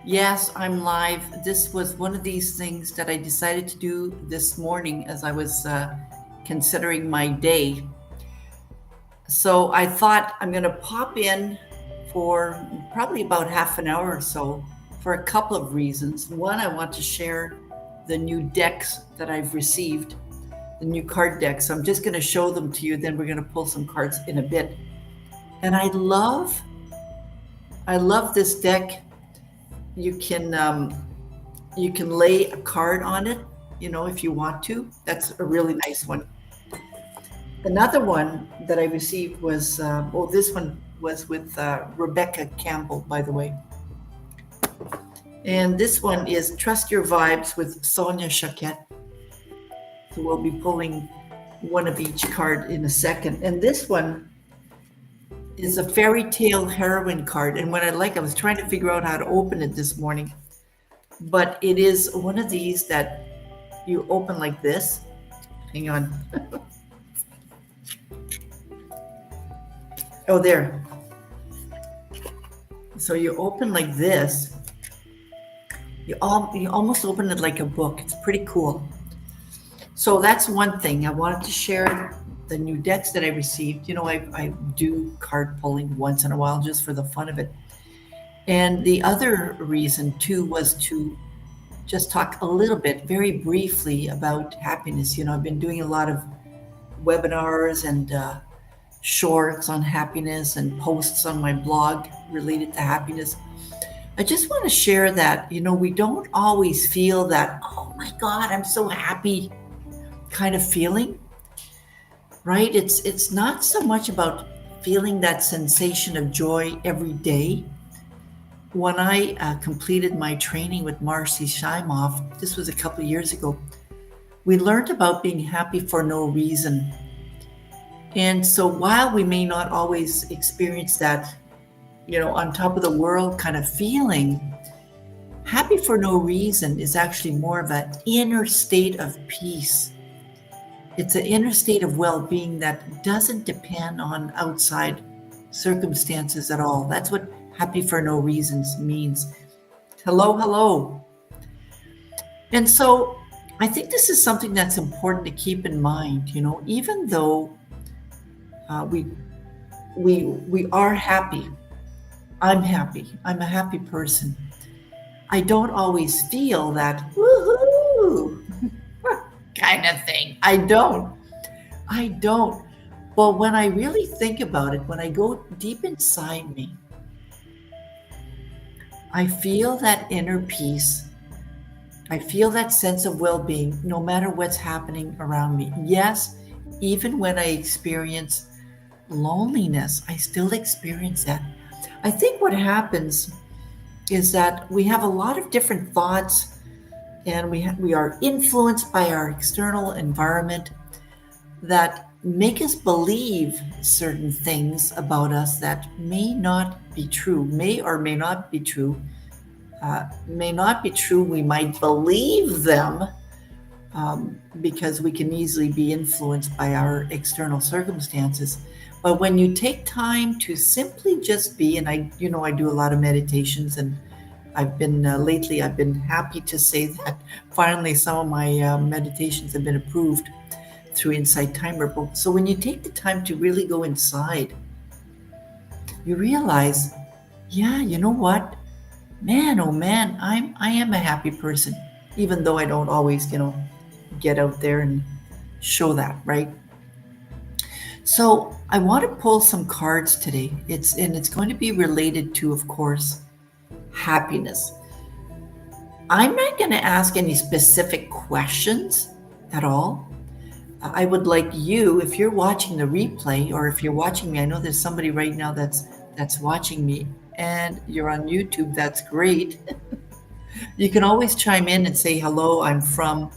Yes, I'm live. This was one of these things that I decided to do this morning as I was considering my day. So I thought I'm going to pop in for probably about half an hour or so for a couple of reasons. One, I want to share the new decks that I've received, the new card decks. So I'm just going to show them to you, then we're going to pull some cards in a bit. And I love this deck. You can you can lay a card on it, if you want to. That's a really nice one. Another one that I received was, this one was with Rebecca Campbell, by the way. And this one is Trust Your Vibes with Sonia Choquette. So we'll be pulling one of each card in a second. And this one is a fairy tale heroine card. And what I was trying to figure out how to open it this morning, but it is one of these that you open like this. Hang on. Oh, there. So you open like this. You almost open it like a book. It's pretty cool. So that's one thing. I wanted to share the new decks that I received. I do card pulling once in a while just for the fun of it. And the other reason too was to just talk a little bit, very briefly, about happiness. I've been doing a lot of webinars and shorts on happiness and posts on my blog related to happiness. I just want to share that, we don't always feel that, oh my God, I'm so happy kind of feeling, right? It's not so much about feeling that sensation of joy every day. When I completed my training with Marcy Shimoff, this was a couple of years ago, we learned about being happy for no reason. And so while we may not always experience that, on top of the world kind of feeling, happy for no reason is actually more of an inner state of peace. It's an inner state of well-being that doesn't depend on outside circumstances at all. That's what happy for no reasons means. Hello, hello. And so I think this is something that's important to keep in mind, even though we are happy. I'm happy. I'm a happy person. I don't always feel that woohoo kind of thing. I don't. But when I really think about it, when I go deep inside me, I feel that inner peace. I feel that sense of well-being no matter what's happening around me. Yes, even when I experience loneliness, I still experience that. I think what happens is that we have a lot of different thoughts, and we are influenced by our external environment that make us believe certain things about us that may not be true, may or may not be true. May not be true. We might believe them because we can easily be influenced by our external circumstances. But when you take time to simply just be, and I do a lot of meditations, and lately I've been happy to say that finally some of my meditations have been approved through Insight Timer. So when you take the time to really go inside, you realize, yeah, you know what? Man, oh man, I am a happy person, even though I don't always, get out there and show that, right? So I want to pull some cards today. It's going to be related to, of course, happiness. I'm not going to ask any specific questions at all. I would like you, if you're watching the replay, or if you're watching me, I know there's somebody right now that's watching me, and you're on YouTube. That's great. You can always chime in and say, hello, I'm from.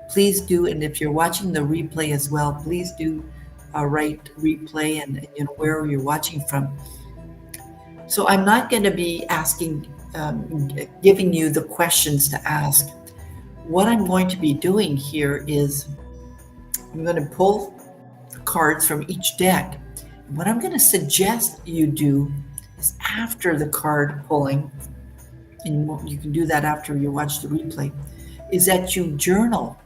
Please do. And if you're watching the replay as well, please do write replay and where you're watching from. So I'm not going to be asking, giving you the questions to ask. What I'm going to be doing here is I'm going to pull the cards from each deck. What I'm going to suggest you do is, after the card pulling, and you can do that after you watch the replay, is that you journal.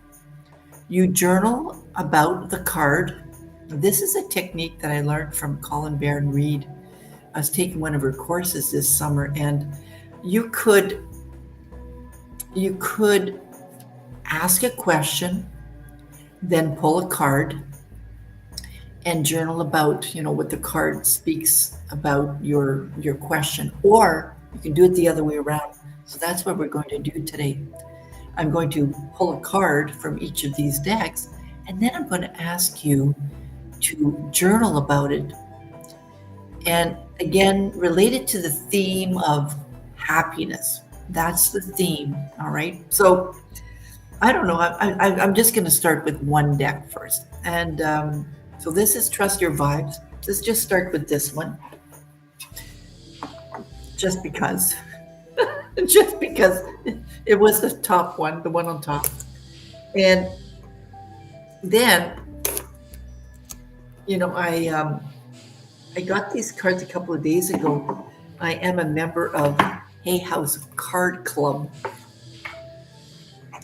You journal about the card. This is a technique that I learned from Colin Baron Reid. I was taking one of her courses this summer, and you could ask a question, then pull a card and journal about, what the card speaks about your question, or you can do it the other way around. So that's what we're going to do today. I'm going to pull a card from each of these decks, and then I'm going to ask you to journal about it. And again, related to the theme of happiness. That's the theme, all right? So I don't know, I'm just going to start with one deck first. And so this is Trust Your Vibes. Let's just start with this one. Just because. Just because it was the top one, the one on top. And then, I got these cards a couple of days ago. I am a member of Hay House Card Club.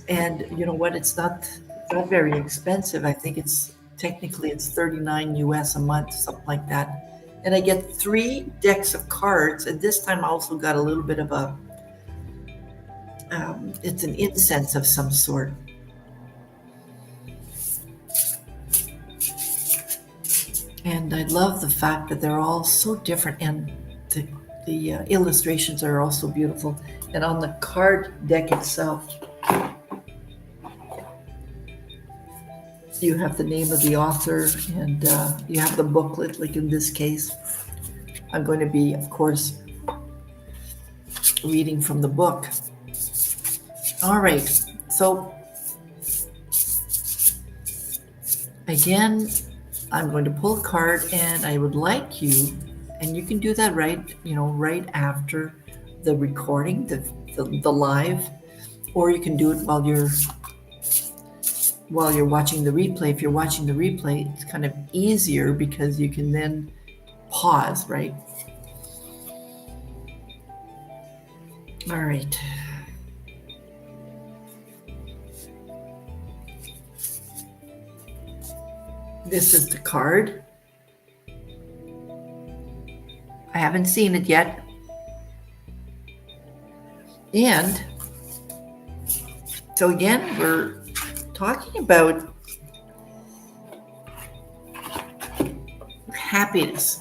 And you know what? It's not very expensive. I think it's $39 US a month, something like that. And I get 3 decks of cards. And this time I also got a little bit of it's an incense of some sort. And I love the fact that they're all so different, and the illustrations are also beautiful. And on the card deck itself, you have the name of the author, and you have the booklet, like in this case. I'm going to be, of course, reading from the book. All right, so again, I'm going to pull a card, and I would like you, and you can do that right after the recording, the live, or you can do it while you're watching the replay. If you're watching the replay, it's kind of easier because you can then pause, right? All right. This is the card. I haven't seen it yet. And so again, we're talking about happiness.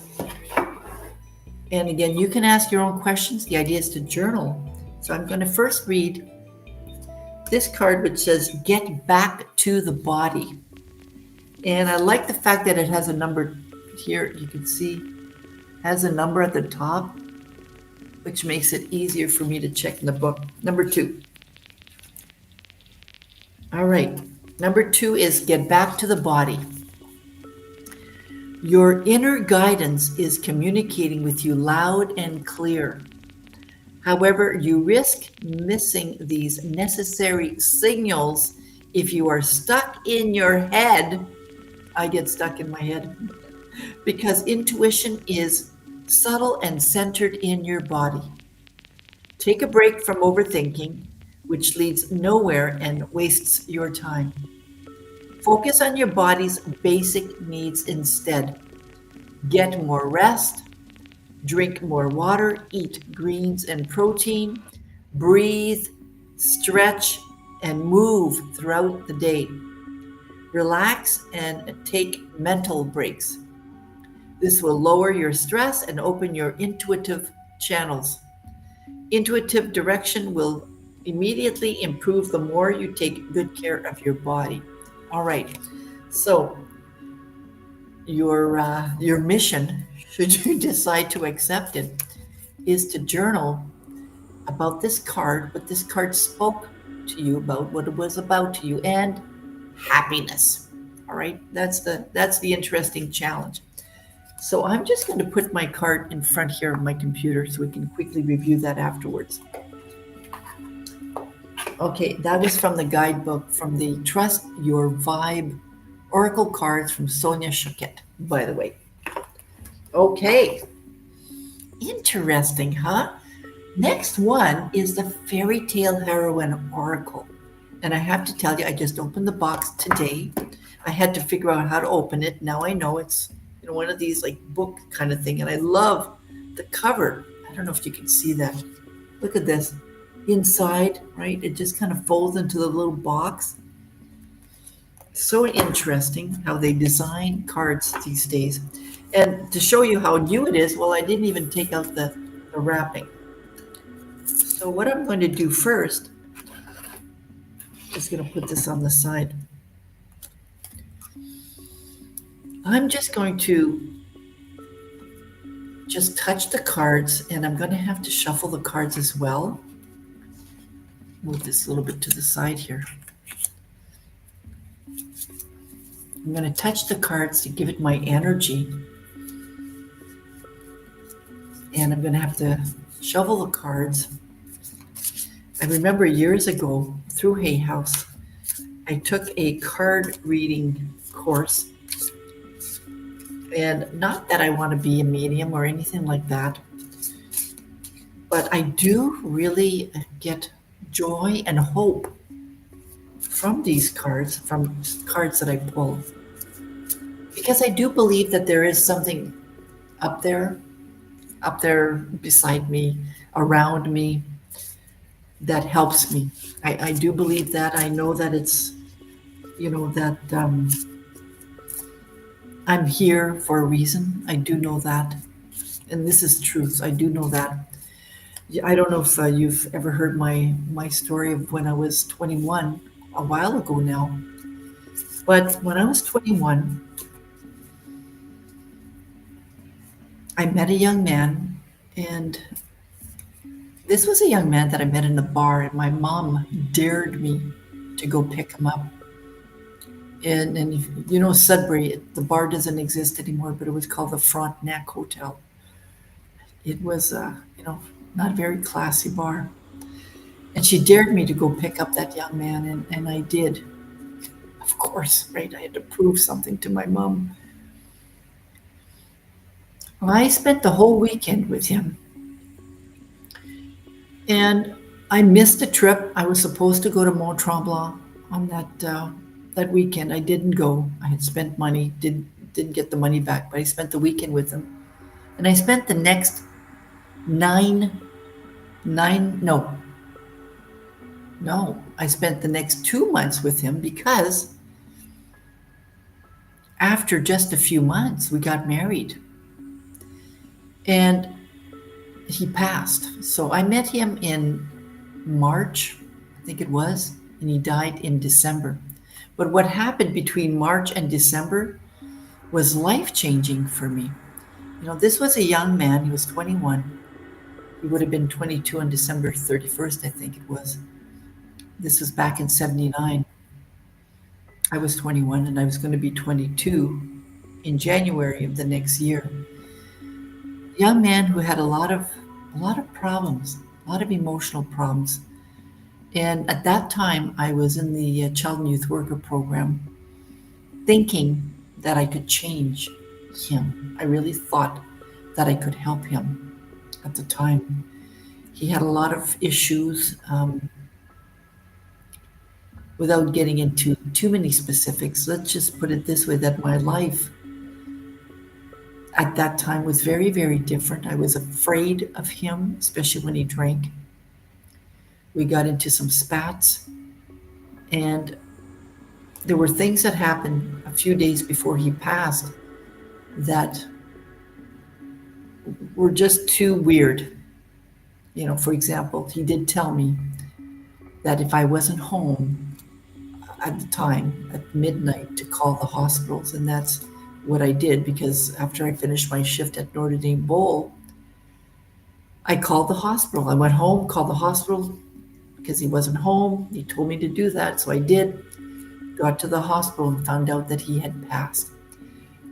And again, you can ask your own questions. The idea is to journal. So I'm going to first read this card, which says, "Get back to the body." And I like the fact that it has a number here. You can see has a number at the top, which makes it easier for me to check in the book. Number 2. All right. Number 2 is get back to the body. Your inner guidance is communicating with you loud and clear. However, you risk missing these necessary signals if you are stuck in your head. I get stuck in my head because intuition is subtle and centered in your body. Take a break from overthinking, which leads nowhere and wastes your time. Focus on your body's basic needs instead. Get more rest, drink more water, eat greens and protein, breathe, stretch, and move throughout the day. Relax and take mental breaks. This will lower your stress and open your intuitive channels. Intuitive direction will immediately improve the more you take good care of your body. All right, so your mission, should you decide to accept it, is to journal about this card, what this card spoke to you about, what it was about to you, and happiness. All right, that's the interesting challenge. So I'm just going to put my card in front here of my computer so we can quickly review that afterwards. Okay, that was from the guidebook, from the Trust Your Vibe Oracle cards from Sonia Choquette, by the way. Okay, interesting, huh? Next one is the Fairy Tale Heroine Oracle. And I have to tell you, I just opened the box today. I had to figure out how to open it. Now I know it's one of these like book kind of thing. And I love the cover. I don't know if you can see that. Look at this. Inside, right? It just kind of folds into the little box. So interesting how they design cards these days. And to show you how new it is, well, I didn't even take out the wrapping. So what I'm going to do first, just going to put this on the side. I'm just going to just touch the cards, and I'm going to have to shuffle the cards as well. Move this a little bit to the side here. I'm going to touch the cards to give it my energy. And I'm going to have to shuffle the cards. I remember years ago through Hay House, I took a card reading course. And not that I want to be a medium or anything like that, but I do really get joy and hope from these cards, from cards that I pull. Because I do believe that there is something up there beside me, around me, that helps me. I do believe that. I know that it's, that I'm here for a reason. I do know that. And this is truth. I do know that. Yeah, I don't know if you've ever heard my story of when I was 21, a while ago now. But when I was 21, I met a young man, and this was a young man that I met in a bar, and my mom dared me to go pick him up. And Sudbury, the bar doesn't exist anymore, but it was called the Frontenac Hotel. It was, not a very classy bar. And she dared me to go pick up that young man, and I did. Of course, right? I had to prove something to my mom. I spent the whole weekend with him, and I missed a trip. I was supposed to go to Mont Tremblant on that weekend. I didn't go. I had spent money, didn't get the money back, but I spent the weekend with him, and I spent the next nine nine no no I spent the next 2 months with him, because after just a few months we got married, and he passed. So I met him in March, I think it was, and he died in December. But what happened between March and December was life changing for me. This was a young man. He was 21. He would have been 22 on December 31st, I think it was. This was back in 79. I was 21, and I was going to be 22 in January of the next year. Young man who had a lot of problems, a lot of emotional problems. And at that time, I was in the Child and Youth Worker program, thinking that I could change him. I really thought that I could help him at the time. He had a lot of issues. Without getting into too many specifics, let's just put it this way, that my life at that time was very, very different. I was afraid of him, especially when he drank. We got into some spats, and there were things that happened a few days before he passed that were just too weird. For example, he did tell me that if I wasn't home at the time, at midnight, to call the hospitals. And that's what I did, because after I finished my shift at Notre Dame Bowl, I called the hospital. I went home, called the hospital because he wasn't home. He told me to do that, so I did. Got to the hospital and found out that he had passed.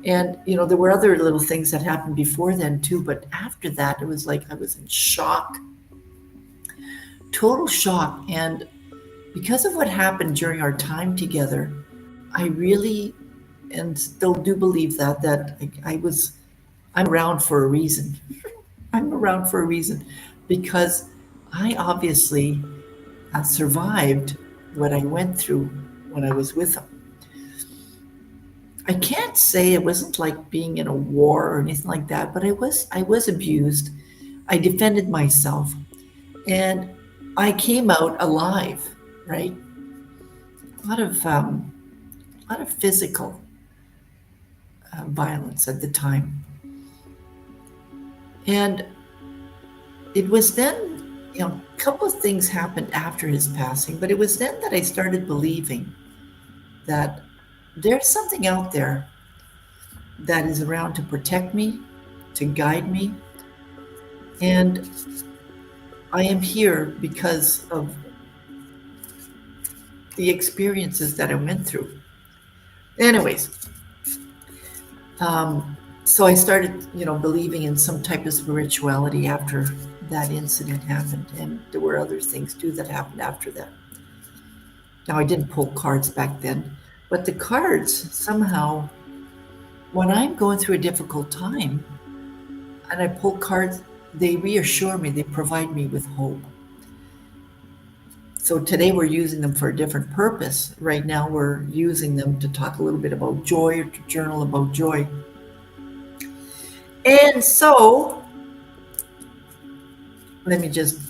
And, there were other little things that happened before then too, but after that, it was like I was in shock, total shock. And because of what happened during our time together, I really, and still do believe that I'm around for a reason. I'm around for a reason, because I obviously survived what I went through when I was with him. I can't say it wasn't like being in a war or anything like that, but I was abused. I defended myself, and I came out alive, right? A lot of physical violence at the time, and it was then, a couple of things happened after his passing, but it was then that I started believing that there's something out there that is around to protect me, to guide me, and I am here because of the experiences that I went through. Anyways, so I started, believing in some type of spirituality after that incident happened, and there were other things too that happened after that. Now I didn't pull cards back then, but the cards somehow, when I'm going through a difficult time and I pull cards, they reassure me, they provide me with hope. So today we're using them for a different purpose. Right now we're using them to talk a little bit about joy or to journal about joy. And so let me just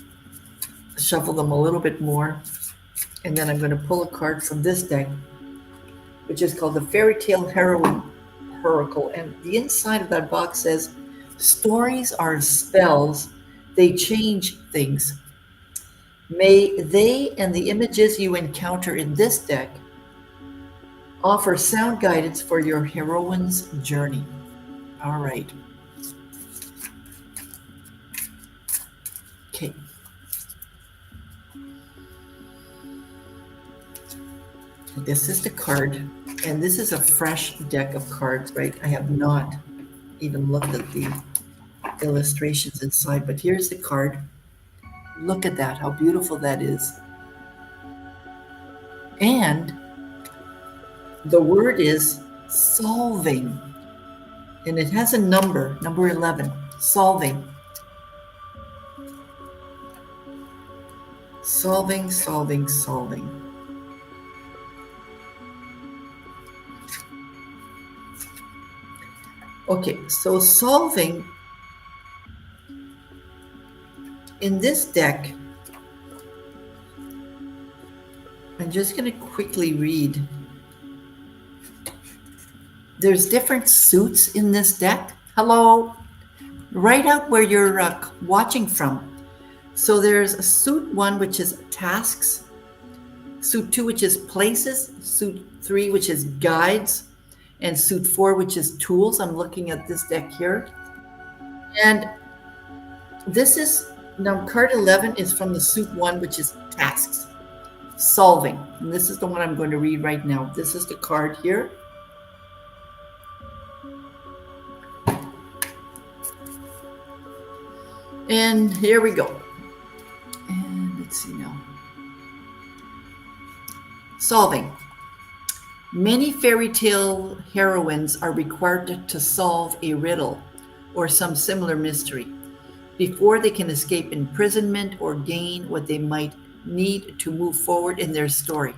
shuffle them a little bit more. And then I'm going to pull a card from this deck, which is called the Fairy Tale Heroine Oracle. And the inside of that box says, stories are spells, they change things. May they and the images you encounter in this deck offer sound guidance for your heroine's journey. All right. Okay. This is the card, and this is a fresh deck of cards, right? I have not even looked at the illustrations inside, but here's the card. Look at that, how beautiful that is. And the word is solving, and it has a number 11, solving. Solving, solving, solving. Okay, so solving in this deck, I'm just going to quickly read. There's different suits in this deck. Hello, write out where you're watching from. So there's a suit 1, which is tasks, suit 2, which is places, suit 3, which is guides, and suit 4, which is tools. I'm looking at this deck here. And this is, now card 11 is from the suit 1, which is tasks, solving. And this is the one I'm going to read right now. This is the card here. And here we go. And let's see now. Solving. Many fairy tale heroines are required to solve a riddle or some similar mystery before they can escape imprisonment or gain what they might need to move forward in their story.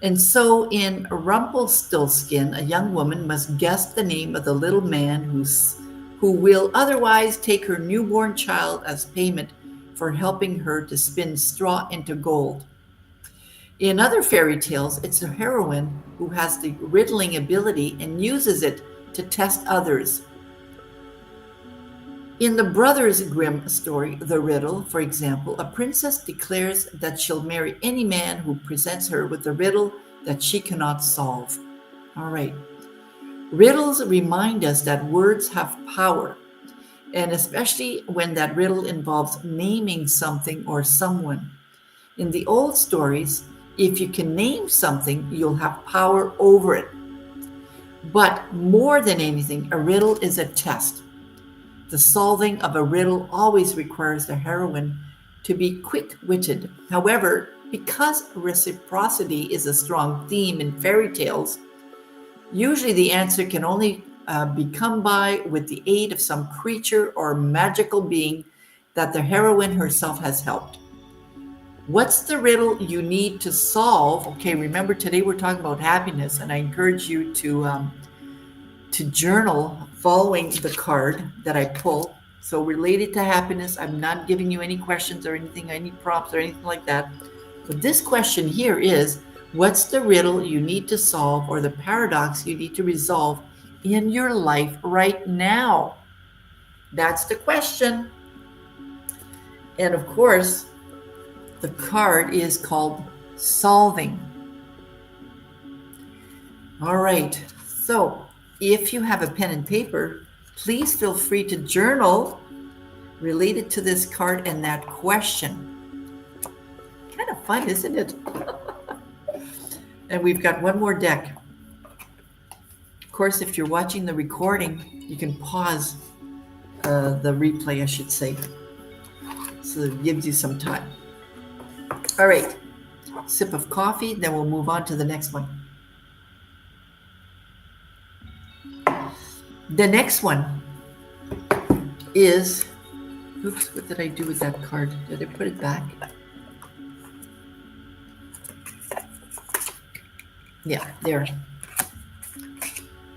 And so in Rumpelstiltskin, a young woman must guess the name of the little man who will otherwise take her newborn child as payment for helping her to spin straw into gold. In other fairy tales, it's a heroine who has the riddling ability and uses it to test others. In the Brothers Grimm story, The Riddle, for example, a princess declares that she'll marry any man who presents her with a riddle that she cannot solve. All right. Riddles remind us that words have power, and especially when that riddle involves naming something or someone. In the old stories, if you can name something, you'll have power over it. But more than anything, a riddle is a test. The solving of a riddle always requires the heroine to be quick-witted. However, because reciprocity is a strong theme in fairy tales, usually the answer can only be come by with the aid of some creature or magical being that the heroine herself has helped. What's the riddle you need to solve? Okay, remember today we're talking about happiness, and I encourage you to journal following the card that I pull. So related to happiness, I'm not giving you any questions or anything, any prompts or anything like that. But this question here is, what's the riddle you need to solve or the paradox you need to resolve in your life right now? That's the question. And of course, the card is called Solving. All right. So if you have a pen and paper, please feel free to journal related to this card and that question. Kind of fun, isn't it? And we've got one more deck. Of course, if you're watching the recording, you can pause the replay, I should say. So it gives you some time. All right. Sip of coffee, then we'll move on to the next one. The next one is, oops, what did I do with that card? Did I put it back? Yeah, there.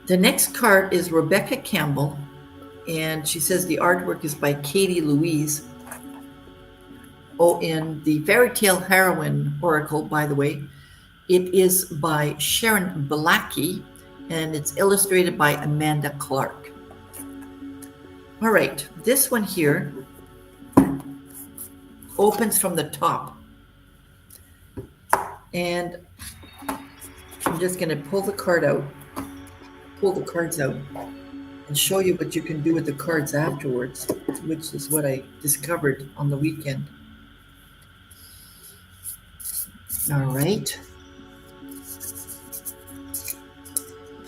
The next card is Rebecca Campbell, and she says the artwork is by Katie Louise. Oh, and the Fairy Tale Heroine Oracle, by the way, it is by Sharon Blackie, and it's illustrated by Amanda Clark. All right, this one here opens from the top. And I'm just gonna pull the cards out, and show you what you can do with the cards afterwards, which is what I discovered on the weekend. All right.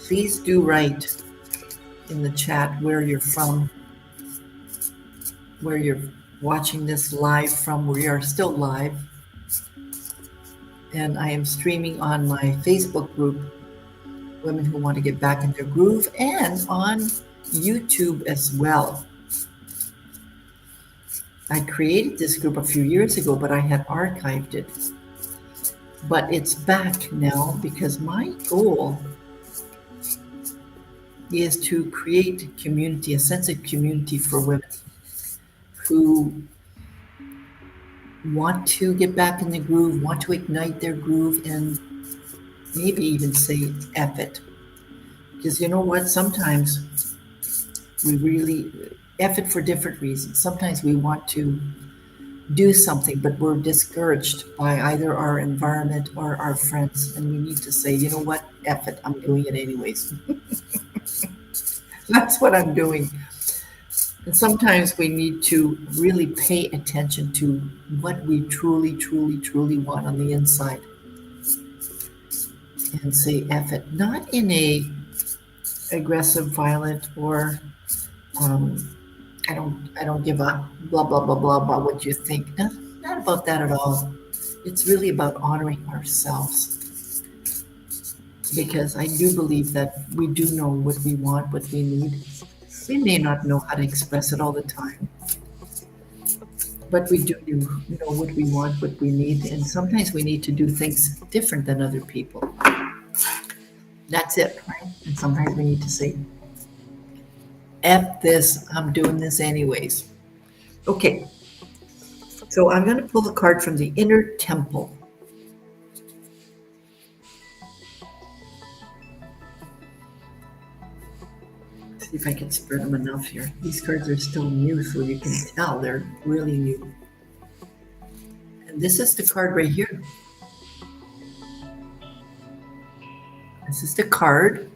Please do write in the chat where you're from, where you're watching this live from. We are still live. And I am streaming on my Facebook group, Women Who Want to Get Back in Their Groove, and on YouTube as well. I created this group a few years ago, but I had archived it. But it's back now because my goal is to create community, a sense of community for women who want to get back in the groove, want to ignite their groove, and maybe even say F it. Because you know what? Sometimes we really F it for different reasons. Sometimes we want to do something, but we're discouraged by either our environment or our friends. And we need to say, you know what? F it. I'm doing it anyways. That's what I'm doing. And sometimes we need to really pay attention to what we truly, truly, truly want on the inside. And say F it. Not in a aggressive, violent, or I don't give a blah, blah, blah, blah about what you think. No, not about that at all. It's really about honoring ourselves. Because I do believe that we do know what we want, what we need. We may not know how to express it all the time. But we do know what we want, what we need. And sometimes we need to do things different than other people. That's it, right? And sometimes we need to say, F this, I'm doing this anyways. Okay, so I'm going to pull a card from the Inner Temple. See if I can spread them enough here. These cards are still new, so you can tell they're really new. And this is the card right here. This is the card.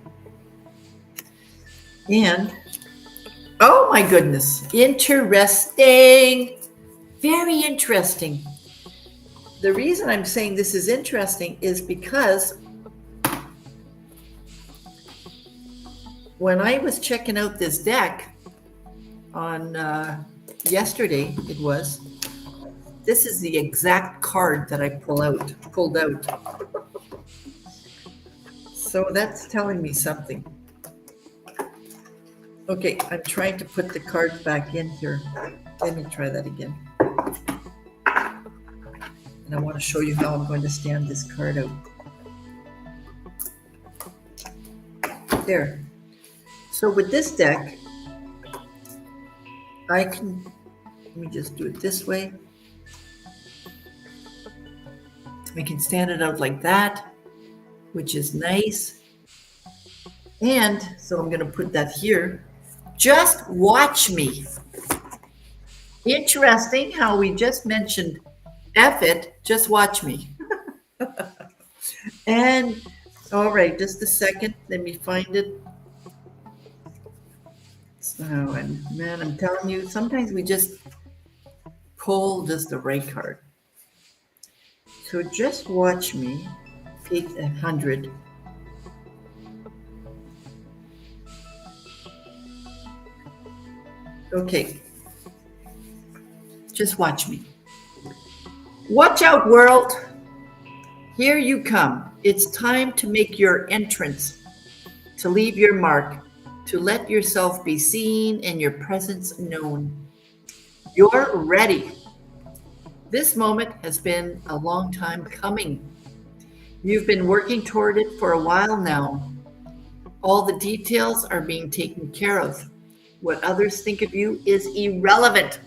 And, oh my goodness, interesting. Very interesting. The reason I'm saying this is interesting is because when I was checking out this deck on yesterday, this is the exact card that I pulled out. So that's telling me something. Okay, I'm trying to put the cards back in here. Let me try that again. And I want to show you how I'm going to stand this card out. There. So with this deck, let me just do it this way. I can stand it out like that, which is nice. And so I'm going to put that here. Just watch me. Interesting how we just mentioned F it, just watch me. And all right, just a second. Let me find it. So, and man, I'm telling you, sometimes we just pull just the right card. So just watch me, page 100. Okay. Just watch me. Watch out, world. Here you come. It's time to make your entrance, to leave your mark, to let yourself be seen and your presence known. You're ready. This moment has been a long time coming. You've been working toward it for a while now. All the details are being taken care of. What others think of you is irrelevant.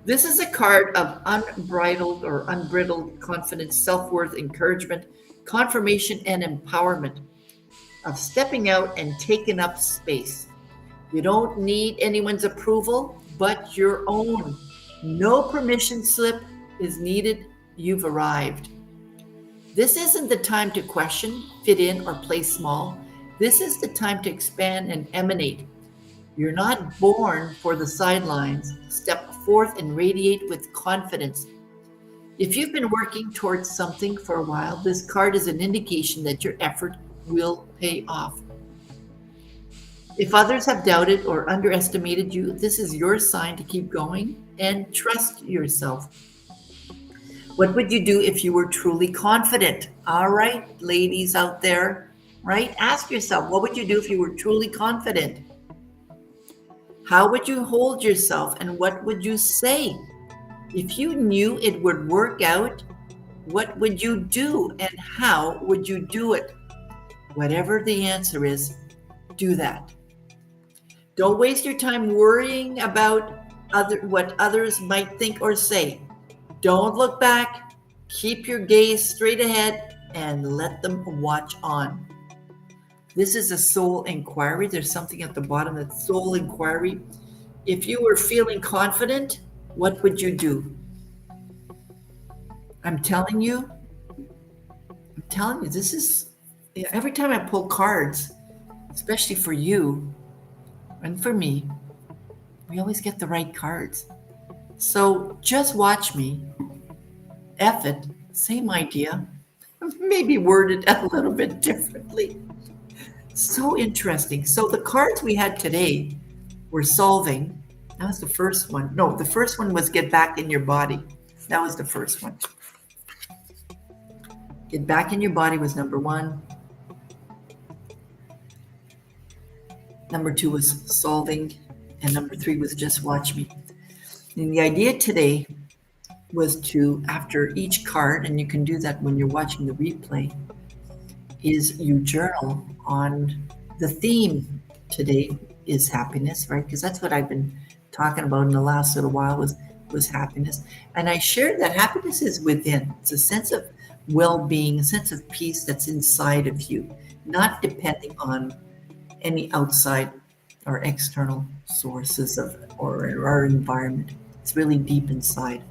This is a card of unbridled or unbridled confidence, self-worth, encouragement, confirmation, and empowerment, of stepping out and taking up space. You don't need anyone's approval but your own. No permission slip is needed. You've arrived. This isn't the time to question, fit in, or play small. This is the time to expand and emanate. You're not born for the sidelines. Step forth and radiate with confidence. If you've been working towards something for a while, this card is an indication that your effort will pay off. If others have doubted or underestimated you, this is your sign to keep going and trust yourself. What would you do if you were truly confident? All right, ladies out there, right? Ask yourself, what would you do if you were truly confident? How would you hold yourself and what would you say? If you knew it would work out, what would you do and how would you do it? Whatever the answer is, do that. Don't waste your time worrying about what others might think or say. Don't look back. Keep your gaze straight ahead and let them watch on. This is a soul inquiry. There's something at the bottom that's soul inquiry. If you were feeling confident, what would you do? I'm telling you, this is, every time I pull cards, especially for you and for me, we always get the right cards. So just watch me. F it, same idea, maybe worded a little bit differently. So interesting. So the cards we had today were solving. That was the first one. No, the first one was get back in your body. That was the first one. Get back in your body was number one. Number two was solving. And number three was just watch me. And the idea today was to, after each card, and you can do that when you're watching the replay, is you journal on the theme today is happiness, right? Because that's what I've been talking about in the last little while was happiness. And I shared that happiness is within. It's a sense of well-being, a sense of peace that's inside of you, not depending on any outside or external sources or our environment. It's really deep inside.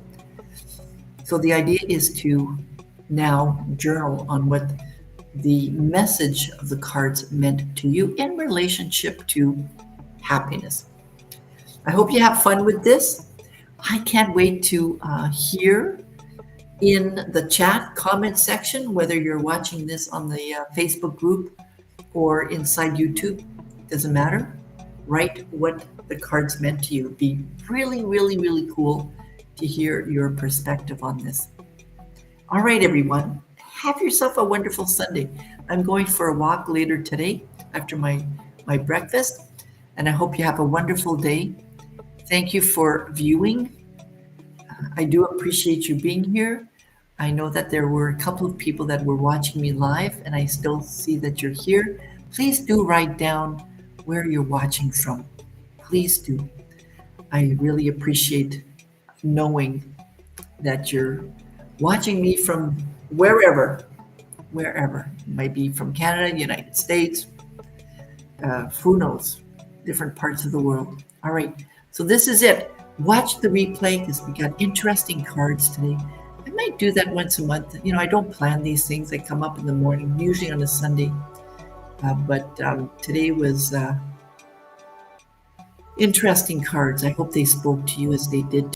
So the idea is to now journal on what the message of the cards meant to you in relationship to happiness. I hope you have fun with this. I can't wait to hear in the chat comment section, whether you're watching this on the Facebook group or inside YouTube, doesn't matter. Write what the cards meant to you. It'd be really, really, really cool to hear your perspective on this. All right, everyone. Have yourself a wonderful Sunday. I'm going for a walk later today after my breakfast. and I hope you have a wonderful day. Thank you for viewing. I do appreciate you being here. I know that there were a couple of people that were watching me live, and I still see that you're here. Please do write down where you're watching from. Please do. I really appreciate knowing that you're watching me from wherever. It might be from Canada, United States, who knows, different parts of the world. All right, so this is it. Watch the replay because we got interesting cards today. I might do that once a month. I don't plan these things. They come up in the morning, usually on a Sunday. But today was interesting cards. I hope they spoke to you as they did